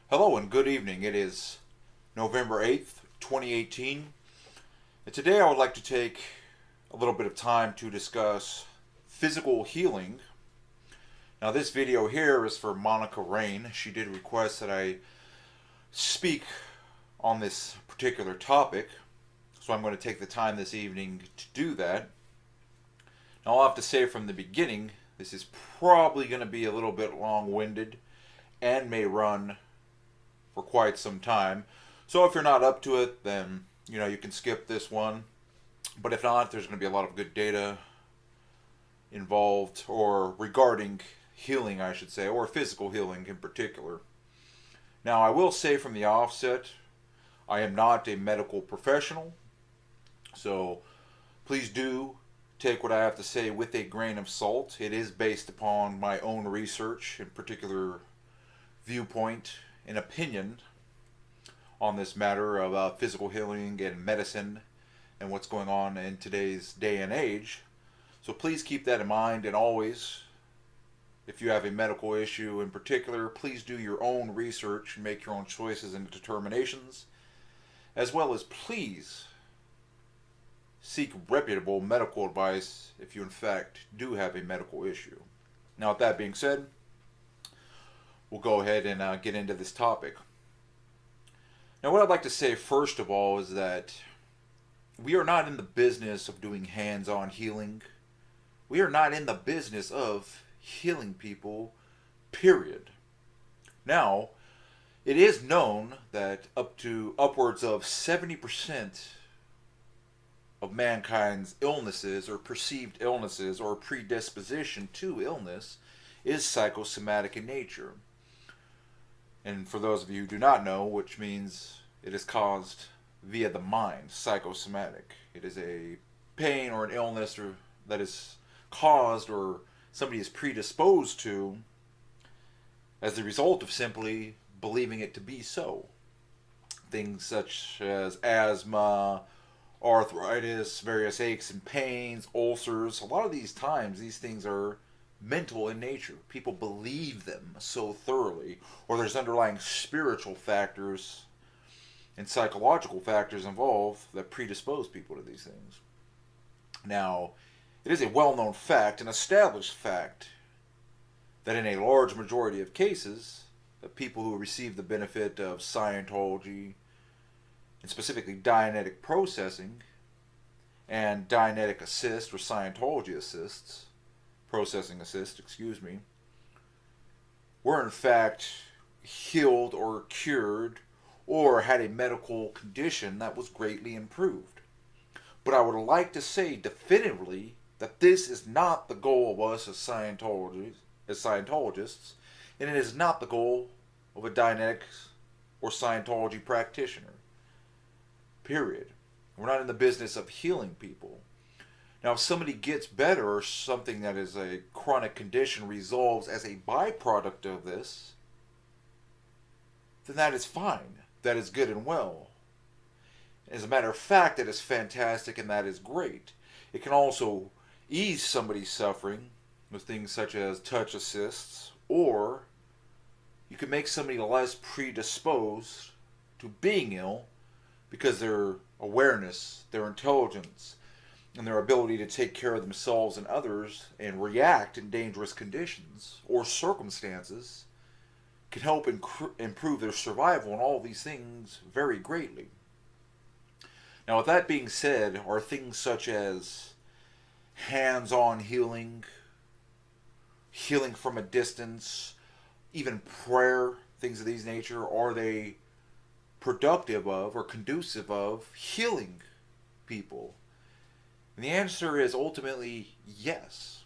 Hello and good evening. It is November 8th, 2018. And today I would like to take a little bit of time to discuss physical healing. Now, this video here is for Monica Rain. She did request that I speak on this particular topic, so I'm going to take the time this evening to do that. Now, I'll have to say from the beginning, this is probably going to be a little bit long-winded and may run for quite some time. So if you're not up to it, then you can skip this one. But if not, there's going to be a lot of good data involved or regarding healing, I should say, or physical healing in particular. Now, I will say from the offset, I am not a medical professional, so please do take what I have to say with a grain of salt. It is based upon my own research, in particular viewpoint and opinion on this matter of physical healing and medicine and what's going on in today's day and age. So please keep that in mind, and always, if you have a medical issue in particular, please do your own research and make your own choices and determinations, as well as please seek reputable medical advice if you in fact do have a medical issue. Now, with that being said, we'll go ahead and get into this topic. Now, what I'd like to say first of all is that we are not in the business of doing hands-on healing. We are not in the business of healing people, period. Now, it is known that upwards of 70% of mankind's illnesses or perceived illnesses or predisposition to illness is psychosomatic in nature. And for those of you who do not know, which means it is caused via the mind, psychosomatic. It is a pain or an illness that is caused or somebody is predisposed to as a result of simply believing it to be so. Things such as asthma, arthritis, various aches and pains, ulcers. A lot of these times, these things are mental in nature. People believe them so thoroughly, or there's underlying spiritual factors and psychological factors involved that predispose people to these things. Now, it is a well-known fact, an established fact, that in a large majority of cases, the people who receive the benefit of Scientology, and specifically Dianetic processing, and Dianetic assist, or Scientology processing assist, were in fact healed or cured or had a medical condition that was greatly improved. But I would like to say definitively that this is not the goal of us as Scientologists, and it is not the goal of a Dianetic or Scientology practitioner. Period. We're not in the business of healing people. Now, if somebody gets better or something that is a chronic condition resolves as a byproduct of this, then that is fine. That is good and well. As a matter of fact, that is fantastic and that is great. It can also ease somebody's suffering with things such as touch assists, or you can make somebody less predisposed to being ill because their awareness, their intelligence, and their ability to take care of themselves and others and react in dangerous conditions or circumstances can help improve their survival and all these things very greatly. Now, with that being said, are things such as hands-on healing, healing from a distance, even prayer, things of these nature, are they productive of or conducive of healing people? And the answer is ultimately yes.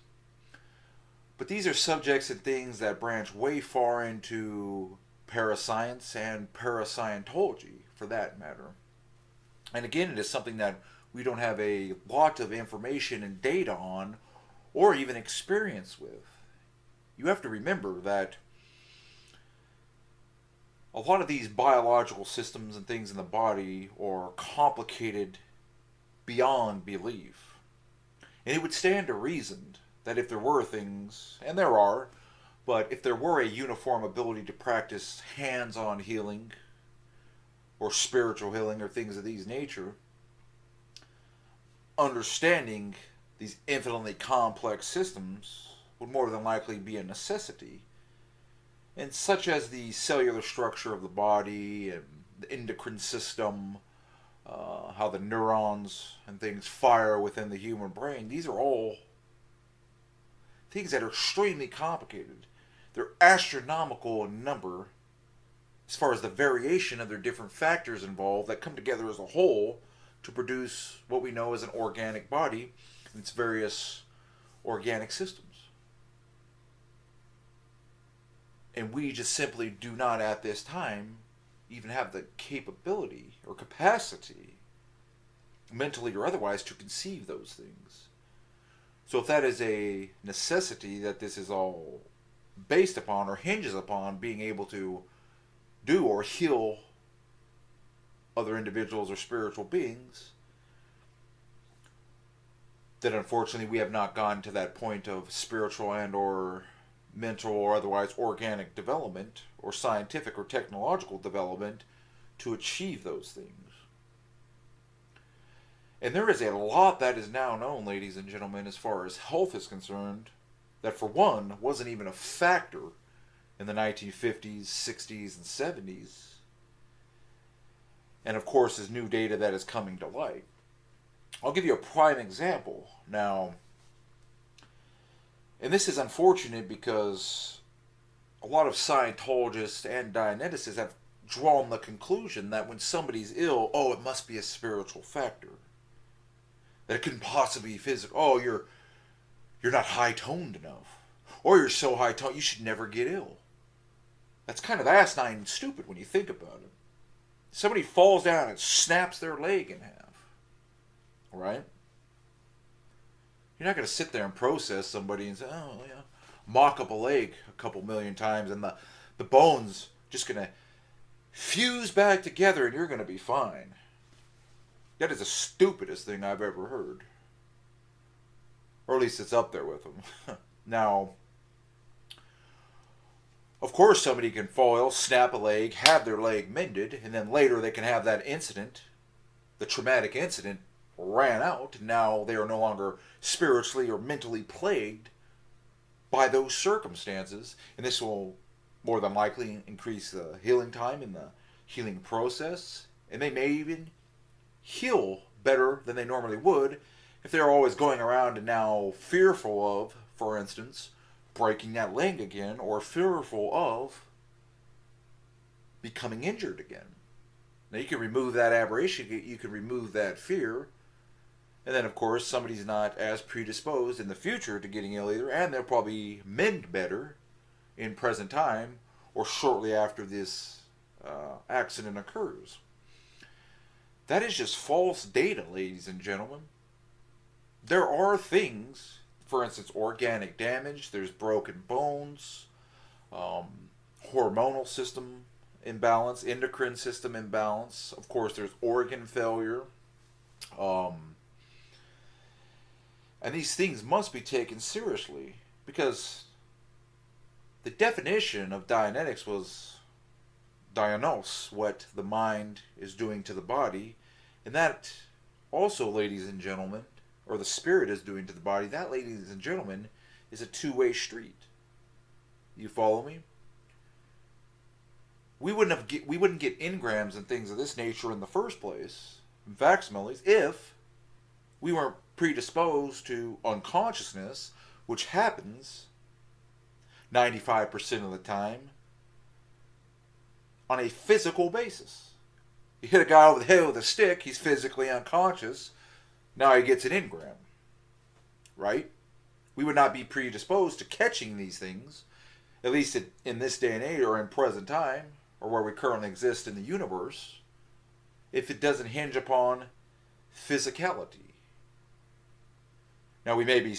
But these are subjects and things that branch way far into parascience and parascientology, for that matter. And again, it is something that we don't have a lot of information and data on, or even experience with. You have to remember that a lot of these biological systems and things in the body are complicated beyond belief. And it would stand to reason that if there were things, and there are, But if there were a uniform ability to practice hands-on healing or spiritual healing or things of these nature, understanding these infinitely complex systems would more than likely be a necessity. And such as the cellular structure of the body and the endocrine system, how the neurons and things fire within the human brain, these are all things that are extremely complicated. They're astronomical in number as far as the variation of their different factors involved that come together as a whole to produce what we know as an organic body and its various organic systems. And we just simply do not at this time even have the capability or capacity, mentally or otherwise, to conceive those things. So if that is a necessity that this is all based upon or hinges upon being able to do or heal other individuals or spiritual beings, then unfortunately we have not gotten to that point of spiritual and or mental or otherwise organic development or scientific or technological development to achieve those things. And there is a lot that is now known, ladies and gentlemen, as far as health is concerned, that for one wasn't even a factor in the 1950s, 60s, and 70s. And of course is new data that is coming to light. I'll give you a prime example. Now, and this is unfortunate because a lot of Scientologists and Dianeticists have drawn the conclusion that when somebody's ill, oh, it must be a spiritual factor. That it couldn't possibly be physical. Oh, you're not high-toned enough. Or you're so high-toned, you should never get ill. That's kind of asinine and stupid when you think about it. Somebody falls down and snaps their leg in half. Right? You're not going to sit there and process somebody and say, oh, yeah, mock up a leg a couple million times and the bone's just going to fuse back together and you're going to be fine. That is the stupidest thing I've ever heard. Or at least it's up there with them. Now, of course somebody can fall ill, snap a leg, have their leg mended, and then later they can have that incident, the traumatic incident, ran out, and now they are no longer spiritually or mentally plagued by those circumstances, and this will more than likely increase the healing time in the healing process, and they may even heal better than they normally would if they're always going around and now fearful of, for instance, breaking that leg again, or fearful of becoming injured again. Now you can remove that aberration, you can remove that fear, and then of course somebody's not as predisposed in the future to getting ill either, and they'll probably mend better in present time or shortly after this accident occurs. That is just false data, ladies and gentlemen. There are things, for instance, organic damage, there's broken bones, hormonal system imbalance, endocrine system imbalance. Of course, there's organ failure. And these things must be taken seriously because the definition of Dianetics was diagnose, what the mind is doing to the body, and that also, ladies and gentlemen, or the spirit is doing to the body, that, ladies and gentlemen, is a two-way street. You follow me? We wouldn't get engrams and things of this nature in the first place, in facsimiles, if we weren't predisposed to unconsciousness, which happens 95% of the time on a physical basis. You hit a guy over the head with a stick, he's physically unconscious, now he gets an engram. Right? We would not be predisposed to catching these things, at least in this day and age or in present time, or where we currently exist in the universe, if it doesn't hinge upon physicality. Now we may be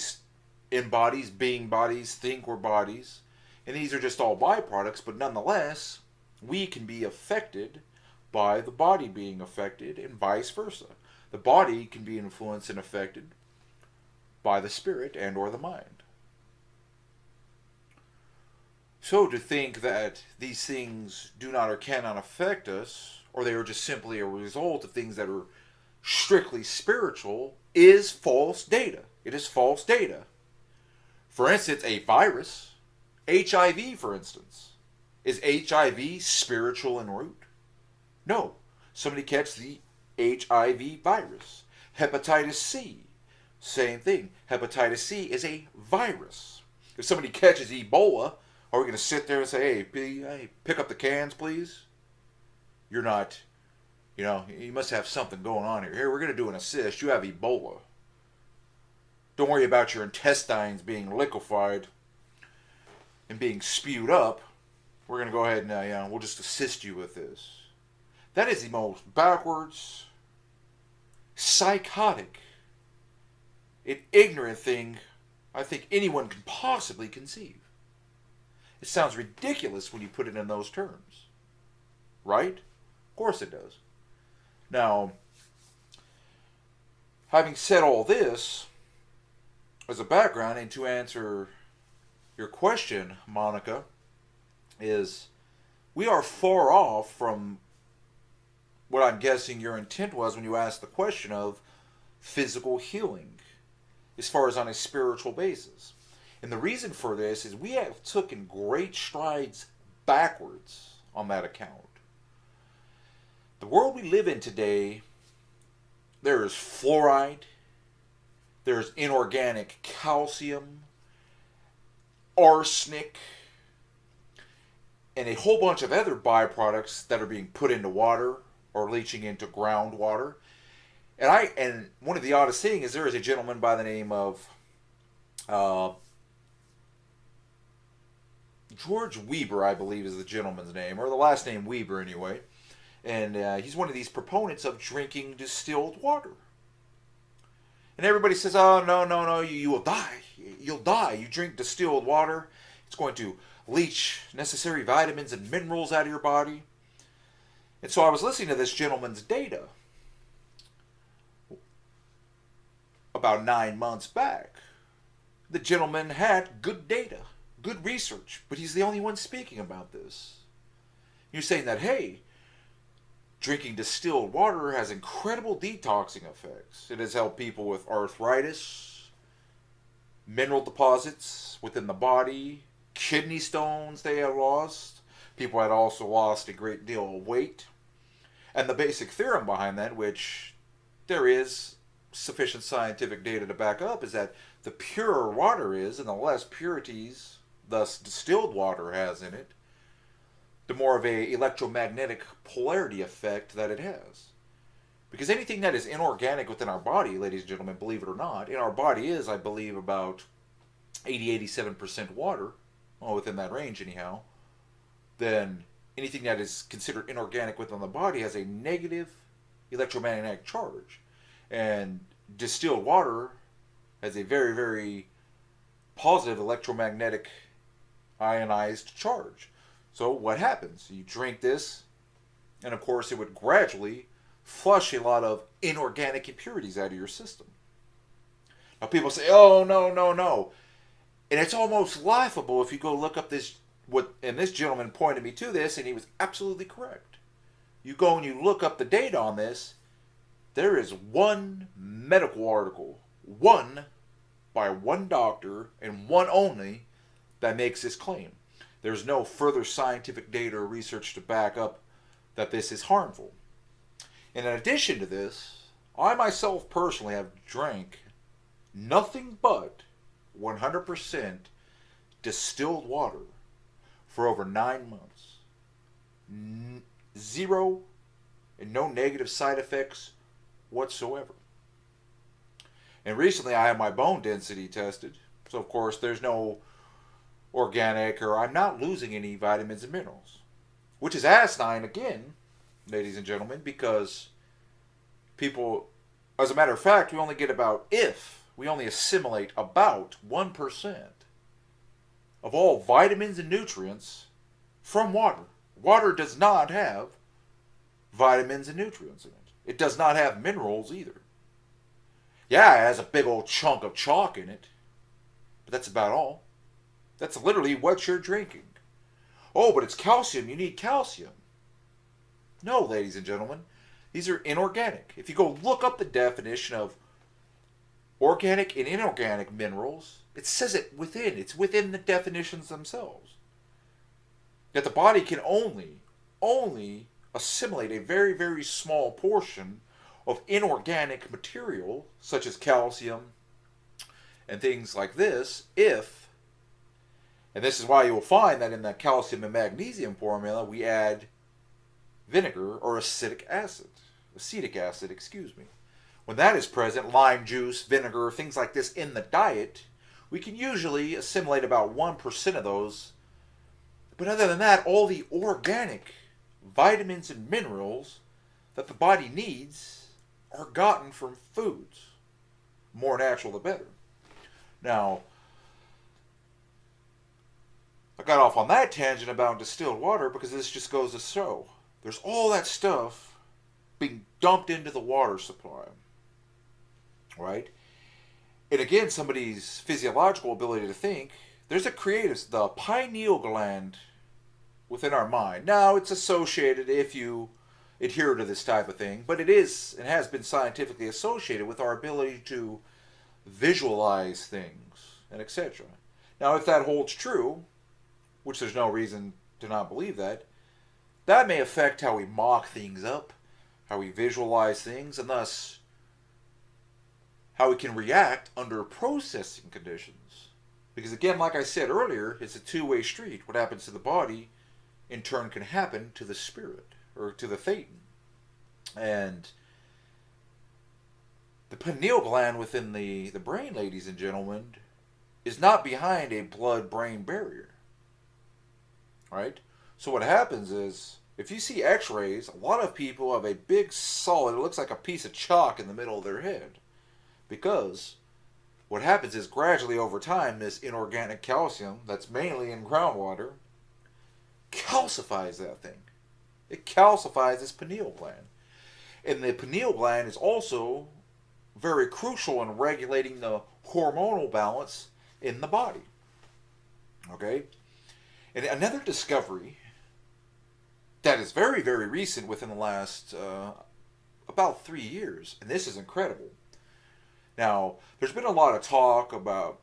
in bodies, being bodies, think we're bodies, and these are just all byproducts, but nonetheless, we can be affected by the body being affected and vice versa. The body can be influenced and affected by the spirit and or the mind. So to think that these things do not or cannot affect us, or they are just simply a result of things that are strictly spiritual, is false data. It is false data. For instance, a virus, HIV for instance, is HIV spiritual en route? No. Somebody catch the HIV virus. Hepatitis C, same thing. Hepatitis C is a virus. If somebody catches Ebola, are we going to sit there and say, hey, pick up the cans, please? You're not, you must have something going on here. Here, we're going to do an assist. You have Ebola. Don't worry about your intestines being liquefied and being spewed up. We're going to go ahead and we'll just assist you with this. That is the most backwards, psychotic, and ignorant thing I think anyone can possibly conceive. It sounds ridiculous when you put it in those terms. Right? Of course it does. Now, having said all this as a background, and to answer your question, Monica, is we are far off from what I'm guessing your intent was when you asked the question of physical healing, as far as on a spiritual basis. And the reason for this is we have taken great strides backwards on that account. The world we live in today, there is fluoride, there's inorganic calcium, arsenic, and a whole bunch of other byproducts that are being put into water or leaching into groundwater. And one of the oddest things is there is a gentleman by the name of George Weber, I believe is the gentleman's name, or the last name Weber anyway. And he's one of these proponents of drinking distilled water. And everybody says, oh, no, you will die. You'll die. You drink distilled water. It's going to leach necessary vitamins and minerals out of your body. And so I was listening to this gentleman's data about 9 months back. The gentleman had good data, good research, but he's the only one speaking about this. You're saying that, hey, drinking distilled water has incredible detoxing effects. It has helped people with arthritis, mineral deposits within the body, kidney stones they had lost. People had also lost a great deal of weight. And the basic theorem behind that, which there is sufficient scientific data to back up, is that the purer water is, and the less purities thus distilled water has in it, the more of a electromagnetic polarity effect that it has. Because anything that is inorganic within our body, ladies and gentlemen, believe it or not, in our body is, I believe, about 87% water, well, within that range anyhow, then anything that is considered inorganic within the body has a negative electromagnetic charge. And distilled water has a very, very positive electromagnetic ionized charge. So what happens? You drink this, and of course it would gradually flush a lot of inorganic impurities out of your system. Now people say, oh, no. And it's almost laughable if you go look up this, and this gentleman pointed me to this, and he was absolutely correct. You go and you look up the data on this, there is one medical article, one by one doctor, and one only, that makes this claim. There's no further scientific data or research to back up that this is harmful. And in addition to this, I myself personally have drank nothing but 100% distilled water for over 9 months. Zero and no negative side effects whatsoever. And recently I had my bone density tested. So of course there's no organic, or I'm not losing any vitamins and minerals. Which is asinine again, ladies and gentlemen, because people, as a matter of fact, we only assimilate about 1% of all vitamins and nutrients from water. Water does not have vitamins and nutrients in it. It does not have minerals either. Yeah, it has a big old chunk of chalk in it, but that's about all. That's literally what you're drinking. Oh, but it's calcium. You need calcium. No, ladies and gentlemen. These are inorganic. If you go look up the definition of organic and inorganic minerals, it says it within. It's within the definitions themselves. That the body can only assimilate a very, very small portion of inorganic material, such as calcium and things like this, and this is why you will find that in the calcium and magnesium formula, we add vinegar or acetic acid, excuse me. When that is present, lime juice, vinegar, things like this in the diet, we can usually assimilate about 1% of those. But other than that, all the organic vitamins and minerals that the body needs are gotten from foods. More natural, the better. Now, I got off on that tangent about distilled water because this just goes to show there's all that stuff being dumped into the water supply. Right? And again, somebody's physiological ability to think, there's the pineal gland within our mind. Now, it's associated if you adhere to this type of thing, but it is and has been scientifically associated with our ability to visualize things and etc. Now, if that holds true, which there's no reason to not believe that, that may affect how we mock things up, how we visualize things, and thus how we can react under processing conditions. Because again, like I said earlier, it's a two-way street. What happens to the body, in turn, can happen to the spirit, or to the thetan. And the pineal gland within the brain, ladies and gentlemen, is not behind a blood-brain barrier. Right? So what happens is, if you see x-rays, a lot of people have a big solid, it looks like a piece of chalk in the middle of their head. Because what happens is gradually over time, this inorganic calcium that's mainly in groundwater calcifies that thing. It calcifies this pineal gland. And the pineal gland is also very crucial in regulating the hormonal balance in the body. Okay? And another discovery that is very, very recent within the last about 3 years, and this is incredible. Now, there's been a lot of talk about,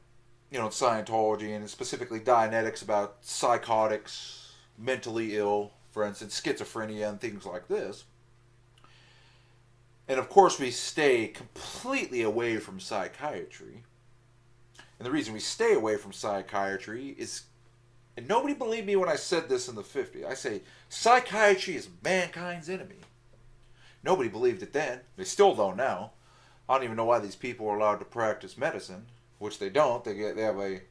Scientology and specifically Dianetics about psychotics, mentally ill, for instance, schizophrenia and things like this. And of course, we stay completely away from psychiatry. And the reason we stay away from psychiatry is, and nobody believed me when I said this in the 50s. I say, psychiatry is mankind's enemy. Nobody believed it then. They still don't now. I don't even know why these people are allowed to practice medicine, which they don't. They have a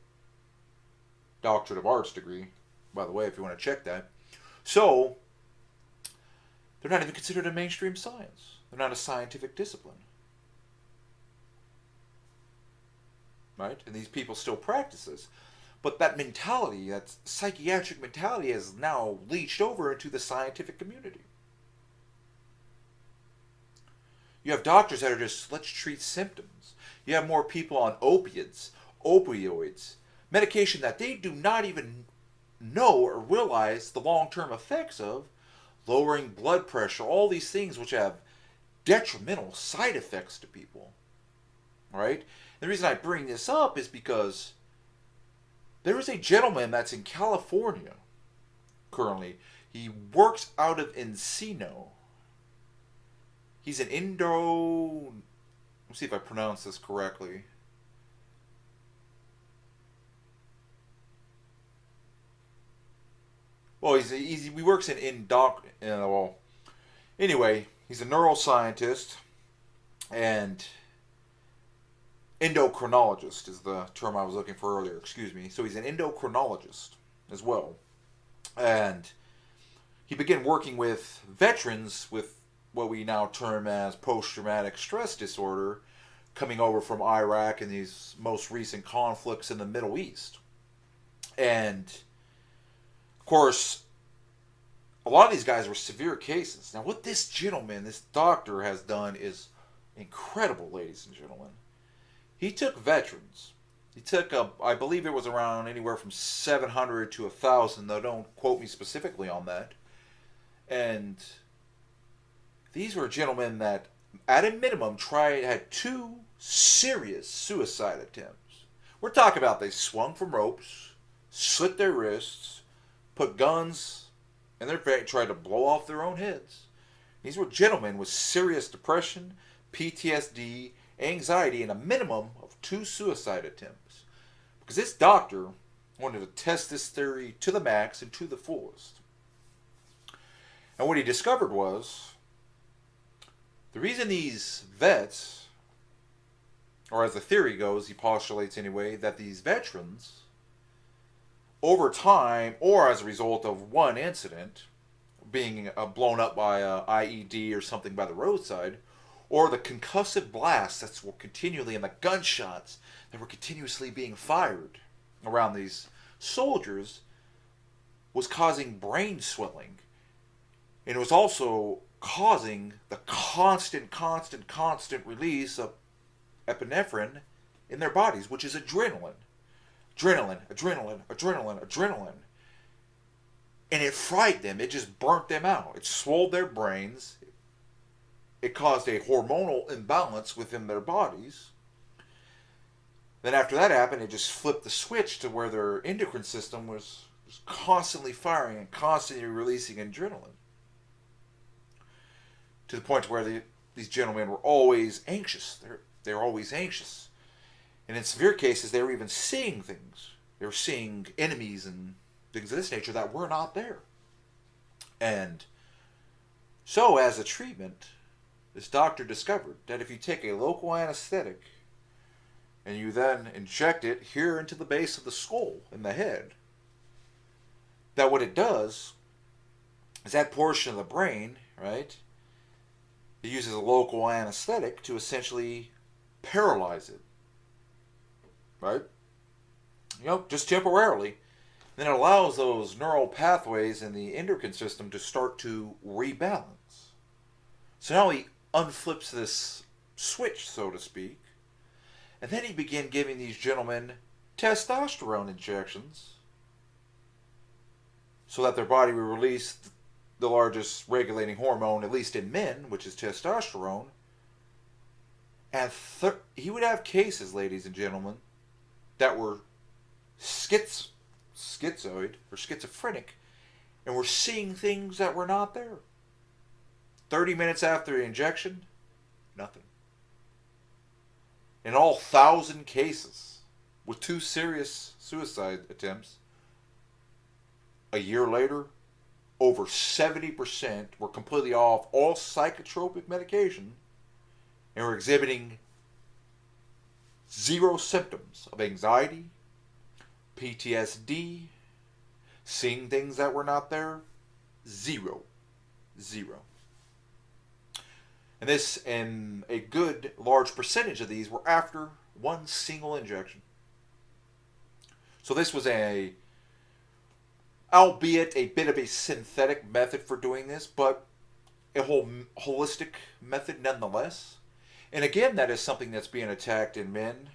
Doctorate of Arts degree, by the way, if you want to check that. So, they're not even considered a mainstream science. They're not a scientific discipline. Right? And these people still practice this. But that mentality, that psychiatric mentality, has now leached over into the scientific community. You have doctors that are just, let's treat symptoms. You have more people on opioids, medication that they do not even know or realize the long-term effects of, lowering blood pressure, all these things which have detrimental side effects to people. All right? The reason I bring this up is because there is a gentleman that's in California currently. He works out of Encino. He's an let's see if I pronounce this correctly. Well, he works in well, anyway, he's a neuroscientist and endocrinologist is the term I was looking for earlier, excuse me. So he's an endocrinologist as well. And he began working with veterans with what we now term as post-traumatic stress disorder, coming over from Iraq and these most recent conflicts in the Middle East. And, of course, a lot of these guys were severe cases. Now, what this gentleman, this doctor, has done is incredible, ladies and gentlemen. He took veterans. He took I believe it was around anywhere from 700 to 1,000, though don't quote me specifically on that. And these were gentlemen that, at a minimum, had 2 serious suicide attempts. We're talking about they swung from ropes, slit their wrists, put guns in their face, tried to blow off their own heads. These were gentlemen with serious depression, PTSD, anxiety, and a minimum of 2 suicide attempts. Because this doctor wanted to test this theory to the max and to the fullest. And what he discovered was, the reason these vets, or as the theory goes, he postulates anyway, that these veterans, over time, or as a result of one incident, being blown up by a IED or something by the roadside, or the concussive blasts that were continually, and the gunshots that were continuously being fired around these soldiers, was causing brain swelling. And it was also causing the constant release of epinephrine in their bodies, which is adrenaline. Adrenaline. And it fried them. It just burnt them out. It swelled their brains. It caused a hormonal imbalance within their bodies. Then after that happened, it just flipped the switch to where their endocrine system was constantly firing and constantly releasing adrenaline. To the point where these gentlemen were always anxious. They're always anxious. And in severe cases, they were even seeing things. They were seeing enemies and things of this nature that were not there. And so, as a treatment, this doctor discovered that if you take a local anesthetic and you then inject it here into the base of the skull, in the head, that what it does is that portion of the brain, right, it uses a local anesthetic to essentially paralyze it, right? Just temporarily. Then it allows those neural pathways in the endocrine system to start to rebalance. So now he unflips this switch, so to speak, and then he began giving these gentlemen testosterone injections so that their body would release the largest regulating hormone, at least in men, which is testosterone. And he would have cases, ladies and gentlemen, that were schizoid or schizophrenic, and were seeing things that were not there. 30 minutes after the injection, nothing. In all 1,000 cases, with 2 serious suicide attempts, a year later, over 70% were completely off all psychotropic medication and were exhibiting 0 symptoms of anxiety, PTSD, seeing things that were not there. 0. And a good large percentage of these were after one single injection. So this was albeit a bit of a synthetic method for doing this, but a whole holistic method nonetheless. And again, that is something that's being attacked in men.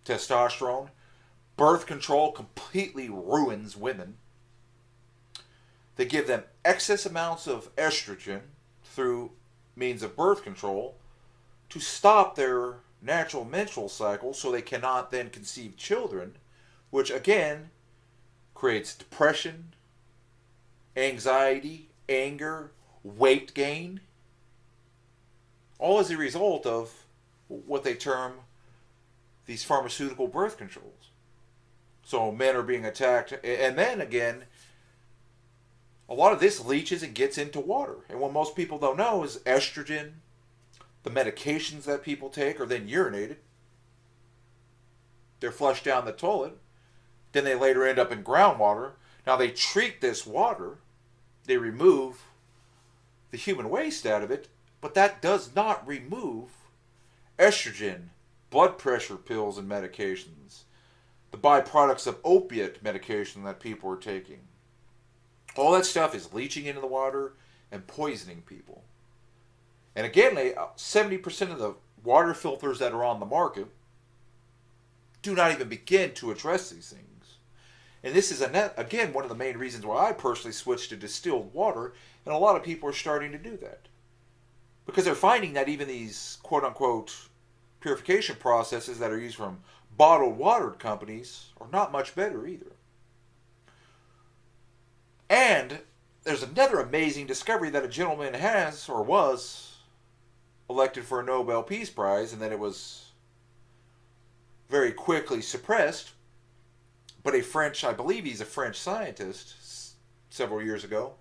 Testosterone. Birth control completely ruins women. They give them excess amounts of estrogen through means of birth control to stop their natural menstrual cycle so they cannot then conceive children, which again creates depression, anxiety, anger, weight gain, all as a result of what they term these pharmaceutical birth controls. So men are being attacked, and then again, a lot of this leaches and gets into water. And what most people don't know is estrogen, the medications that people take are then urinated. They're flushed down the toilet. Then they later end up in groundwater. Now they treat this water. They remove the human waste out of it. But that does not remove estrogen, blood pressure pills and medications, the byproducts of opiate medication that people are taking. All that stuff is leaching into the water and poisoning people. And again, 70% of the water filters that are on the market do not even begin to address these things. And this is, again, one of the main reasons why I personally switched to distilled water, and a lot of people are starting to do that. Because they're finding that even these quote-unquote purification processes that are used from bottled water companies are not much better either. And there's another amazing discovery that a gentleman has, or was, elected for a Nobel Peace Prize, and then it was very quickly suppressed. But I believe he's a French scientist, several years ago,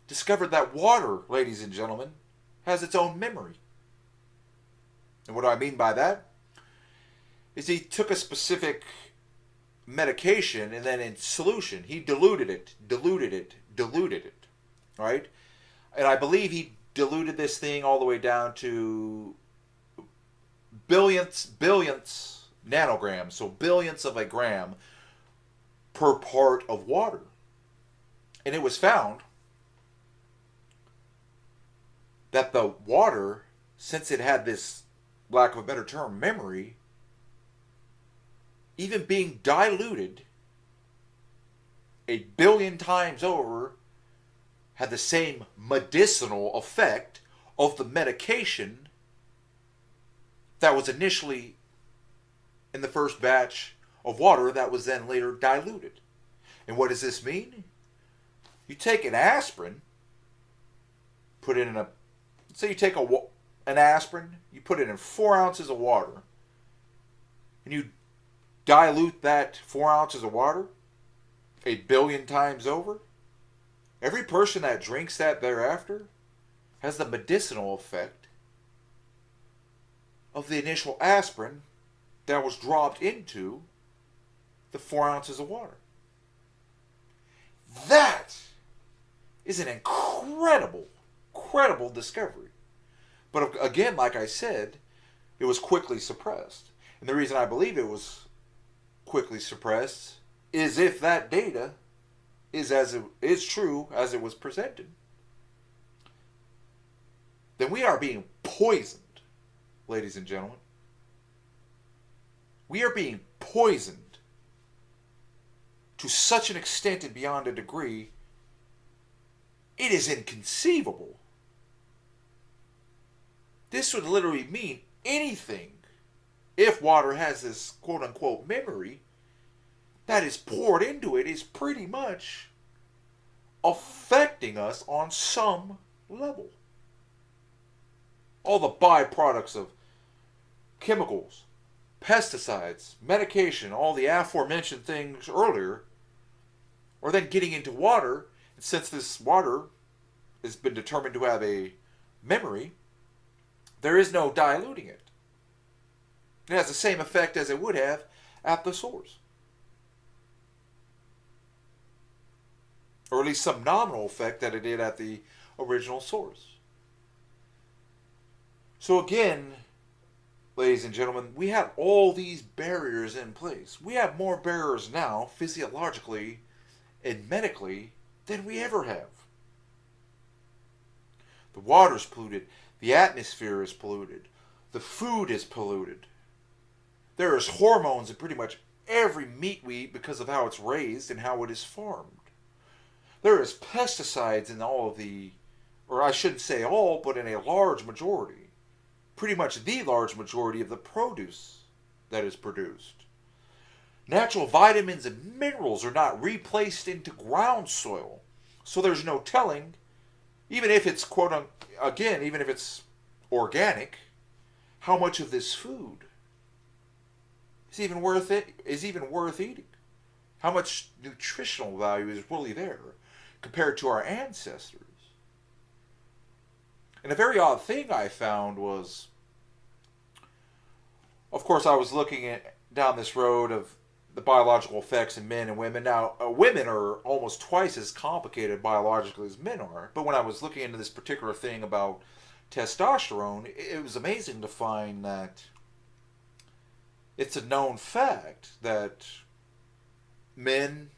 discovered that water, ladies and gentlemen, has its own memory. And what do I mean by that? Is he took a specific medication and then in solution, he diluted it. Right? And I believe he diluted this thing all the way down to billionths nanograms, so billionths of a gram per part of water. And it was found that the water, since it had this, lack of a better term, memory, even being diluted 1 billion times over, had the same medicinal effect of the medication that was initially in the first batch of water that was then later diluted. And what does this mean? You take an aspirin, put it in a, say you take an aspirin, you put it in 4 ounces of water, and you dilute that 4 ounces of water 1 billion times over. Every person that drinks that thereafter has the medicinal effect of the initial aspirin that was dropped into the 4 ounces of water. That is an incredible discovery. But again, like I said, it was quickly suppressed. And the reason I believe it was quickly suppressed is if that data is true as it was presented, then we are being poisoned, ladies and gentlemen. We are being poisoned to such an extent and beyond a degree, it is inconceivable. This would literally mean anything if water has this quote-unquote memory that is poured into it is pretty much affecting us on some level. All the byproducts of chemicals, pesticides, medication, all the aforementioned things earlier, are then getting into water, and since this water has been determined to have a memory, there is no diluting it. It has the same effect as it would have at the source. Or at least some nominal effect that it did at the original source. So again, ladies and gentlemen, we have all these barriers in place. We have more barriers now, physiologically and medically, than we ever have. The water's polluted. The atmosphere is polluted. The food is polluted. There is hormones in pretty much every meat we eat because of how it's raised and how it is farmed. There is pesticides in all of the, or I shouldn't say all, but in a large majority, pretty much the large majority of the produce that is produced. Natural vitamins and minerals are not replaced into ground soil, so there's no telling, even if it's even if it's organic, how much of this food is even worth eating. How much nutritional value is really there compared to our ancestors. And a very odd thing I found was, of course, I was looking down this road of the biological effects in men and women. Now, women are almost twice as complicated biologically as men are. But when I was looking into this particular thing about testosterone, it was amazing to find that it's a known fact that men,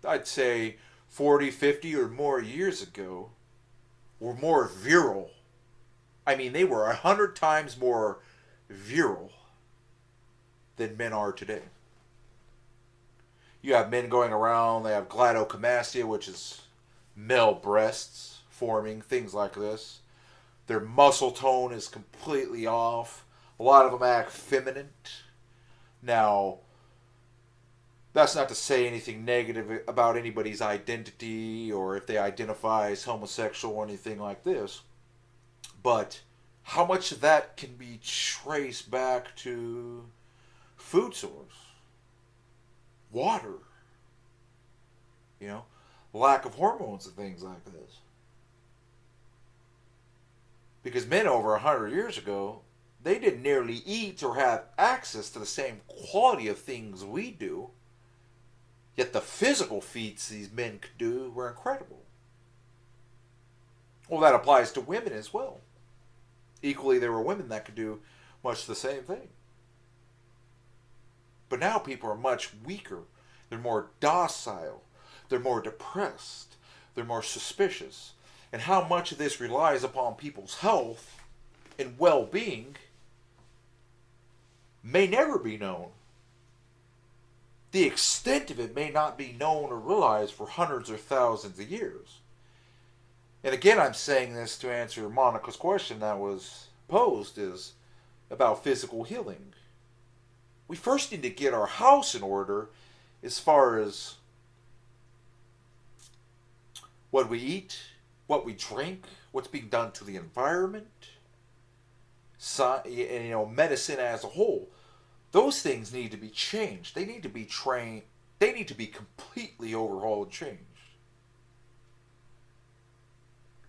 I'd say 40, 50 or more years ago, were more virile. I mean, they were 100 times more virile than men are today. You have men going around, they have glidocomastia, which is male breasts forming, things like this. Their muscle tone is completely off. A lot of them act feminine. Now, that's not to say anything negative about anybody's identity or if they identify as homosexual or anything like this. But how much of that can be traced back to food source? Water. Lack of hormones and things like this. Because men over 100 years ago, they didn't nearly eat or have access to the same quality of things we do. Yet the physical feats these men could do were incredible. Well, that applies to women as well. Equally, there were women that could do much the same thing. But now people are much weaker. They're more docile. They're more depressed. They're more suspicious. And how much of this relies upon people's health and well-being may never be known. The extent of it may not be known or realized for hundreds or thousands of years. And again, I'm saying this to answer Monica's question that was posed, is about physical healing. We first need to get our house in order as far as what we eat, what we drink, what's being done to the environment, and medicine as a whole. Those things need to be changed. They need to be trained. They need to be completely overhauled and changed.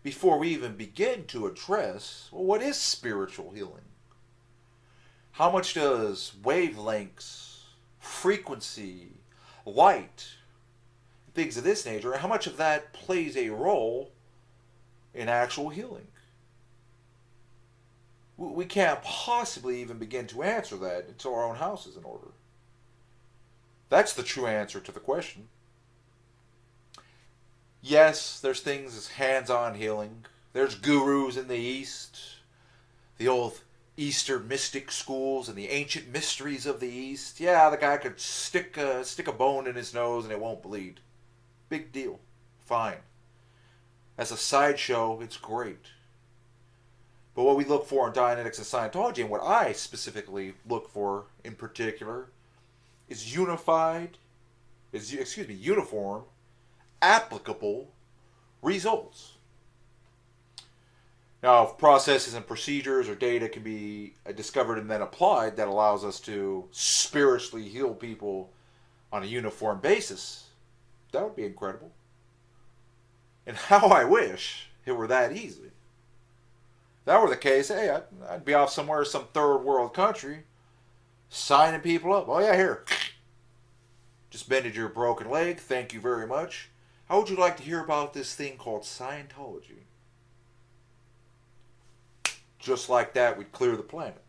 Before we even begin to address, well, what is spiritual healing? How much does wavelengths, frequency, light, things of this nature, how much of that plays a role in actual healing? We can't possibly even begin to answer that until our own house is in order. That's the true answer to the question. Yes, there's things as hands-on healing. There's gurus in the East, the old Eastern mystic schools and the ancient mysteries of the East. Yeah, the guy could stick a bone in his nose and it won't bleed. Big deal. Fine. As a sideshow, it's great. But what we look for in Dianetics and Scientology, and what I specifically look for in particular, is uniform, applicable results. Now, if processes and procedures or data can be discovered and then applied that allows us to spiritually heal people on a uniform basis, that would be incredible. And how I wish it were that easy. If that were the case, hey, I'd be off somewhere, some third world country, signing people up. Oh yeah, here. Just mended your broken leg. Thank you very much. How would you like to hear about this thing called Scientology? Just like that, we'd clear the planet.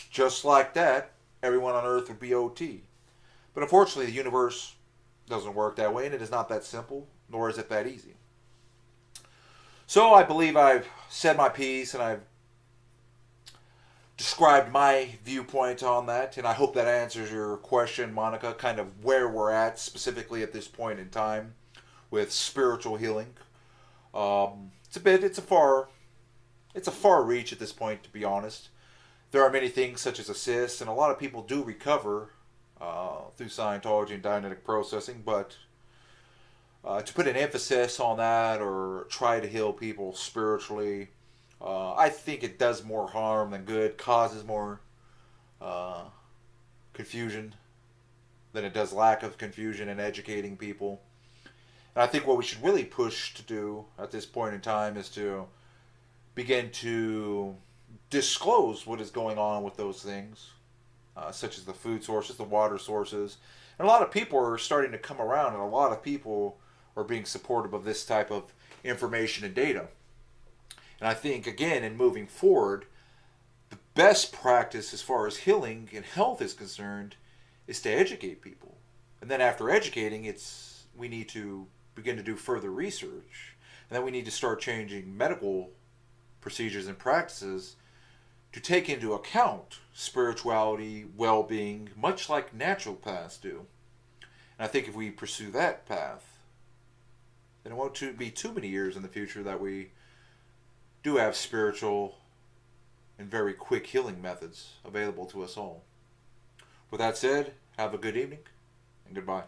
Just like that, everyone on Earth would be OT. But unfortunately, the universe doesn't work that way, and it is not that simple, nor is it that easy. So I believe I've said my piece, and I've described my viewpoint on that, and I hope that answers your question, Monica, kind of where we're at specifically at this point in time with spiritual healing. It's a far reach at this point, to be honest. There are many things such as assists, and a lot of people do recover through Scientology and Dianetic processing, but to put an emphasis on that or try to heal people spiritually, I think it does more harm than good, causes more confusion than it does lack of confusion in educating people. And I think what we should really push to do at this point in time is to begin to disclose what is going on with those things, such as the food sources, the water sources. And a lot of people are starting to come around, and a lot of people are being supportive of this type of information and data. And I think, again, in moving forward, the best practice as far as healing and health is concerned is to educate people. And then after educating, we need to begin to do further research. And then we need to start changing medical procedures and practices to take into account spirituality, well-being, much like naturopaths do. And I think if we pursue that path, then it won't be too many years in the future that we do have spiritual and very quick healing methods available to us all. With that said, have a good evening and goodbye.